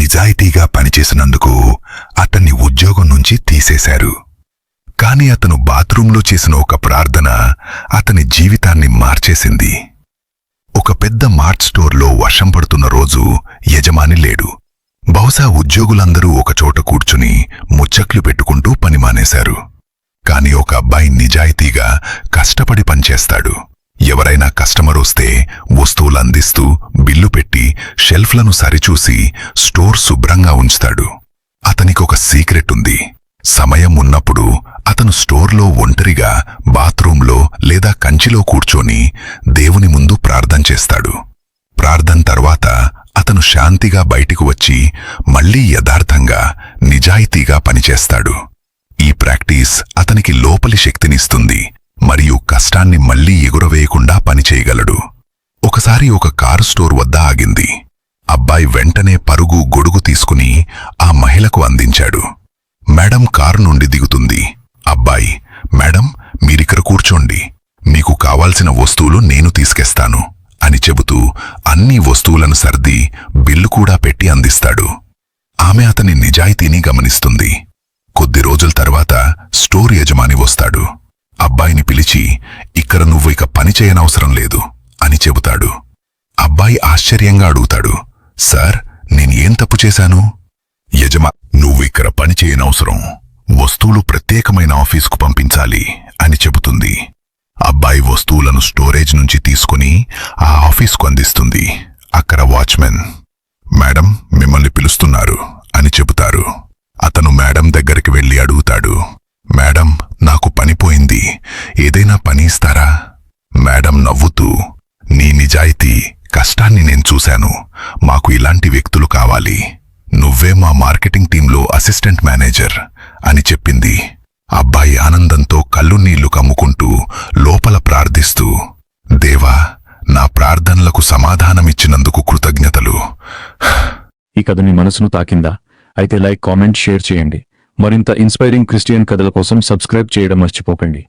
నిజాయితీగా పనిచేసినందుకు అతన్ని ఉద్యోగం నుంచి తీసేశారు. కాని అతను బాత్రూంలో చేసిన ఒక ప్రార్థన అతని జీవితాన్ని మార్చేసింది. ఒక పెద్ద మార్ట్ స్టోర్లో వర్షం పడుతున్న రోజు యజమాని లేడు. బహుశా ఉద్యోగులందరూ ఒకచోట కూర్చుని ముచ్చట్లు పెట్టుకుంటూ పని మానేశారు. కాని ఒక అబ్బాయి నిజాయితీగా కష్టపడి పనిచేస్తాడు. ఎవరైనా కస్టమర్ వస్తే వస్తువులందిస్తూ బిల్లు పెట్టి షెల్ఫ్లను సరిచూసి స్టోర్ శుభ్రంగా ఉంచుతాడు. అతనికొక సీక్రెట్ ఉంది. సమయం ఉన్నప్పుడు అతను స్టోర్లో ఒంటరిగా బాత్రూంలో లేదా కంచిలో కూర్చొని దేవుని ముందు ప్రార్థన చేస్తాడు. ప్రార్థన తర్వాత అతను శాంతిగా బయటికి వచ్చి మళ్లీ యథార్థంగా నిజాయితీగా పనిచేస్తాడు. ఈ ప్రాక్టీస్ అతనికి లోపలి శక్తినిస్తుంది మరియు కష్టాన్ని మళ్లీ ఎగురవేయకుండా పనిచేయగలడు. ఒకసారి ఒక కారు స్టోర్ వద్ద ఆగింది. అబ్బాయి వెంటనే పరుగు గొడుగు తీసుకుని ఆ మహిళకు అందించాడు. మేడం కారు నుండి దిగుతుంది. అబ్బాయి, మేడం మీరిక్కడ కూర్చోండి, మీకు కావాల్సిన వస్తువులు నేను తీసుకెస్తాను అని చెబుతూ అన్ని వస్తువులను సర్ది బిల్లు కూడా పెట్టి అందిస్తాడు. ఆమె అతని నిజాయితీని గమనిస్తుంది. కొద్ది రోజుల తర్వాత స్టోర్ యజమాని వస్తాడు. అబ్బాయిని పిలిచి, ఇక్కడ నువ్వు ఇక పని చేయనవసరం లేదు అని చెబుతాడు. అబ్బాయి ఆశ్చర్యంగా అడుగుతాడు, సార్ నేను ఏం తప్పు చేశాను? నువ్వు ఇక్కడ పని చేయనవసరం, వస్తువులు ప్రత్యేకమైన ఆఫీసుకు పంపించాలి అని చెబుతుంది. అబ్బాయి వస్తువులను స్టోరేజ్ నుంచి తీసుకుని ఆ ఆఫీసుకు అందిస్తుంది. అక్కడ వాచ్మెన్, మేడం మిమ్మల్ని పిలుస్తున్నారు అని చెబుతారు. అతను మేడం దగ్గరికి వెళ్లి అడుగుతాడు, మేడం నాకు పనిపోయింది, ఏదైనా పని ఇస్తారా? మేడం నవ్వుతూ, నీ నిజాయితీ కష్టాన్ని నేను చూశాను, మాకు ఇలాంటి వ్యక్తులు కావాలి, నువ్వే మా మార్కెటింగ్ టీంలో అసిస్టెంట్ మేనేజర్ అని చెప్పింది. అబ్బాయి ఆనందంతో కళ్ళు నీళ్లు కమ్ముకుంటూ లోపల ప్రార్థిస్తూ, దేవా నా ప్రార్థనలకు సమాధానమిచ్చినందుకు కృతజ్ఞతలు. ఈ కథ నీ మనసును తాకిందా? అయితే లైక్, కామెంట్, షేర్ చేయండి. మరింత ఇన్స్పైరింగ్ క్రిస్టియన్ కథల కోసం సబ్స్క్రైబ్ చేయడం మర్చిపోకండి.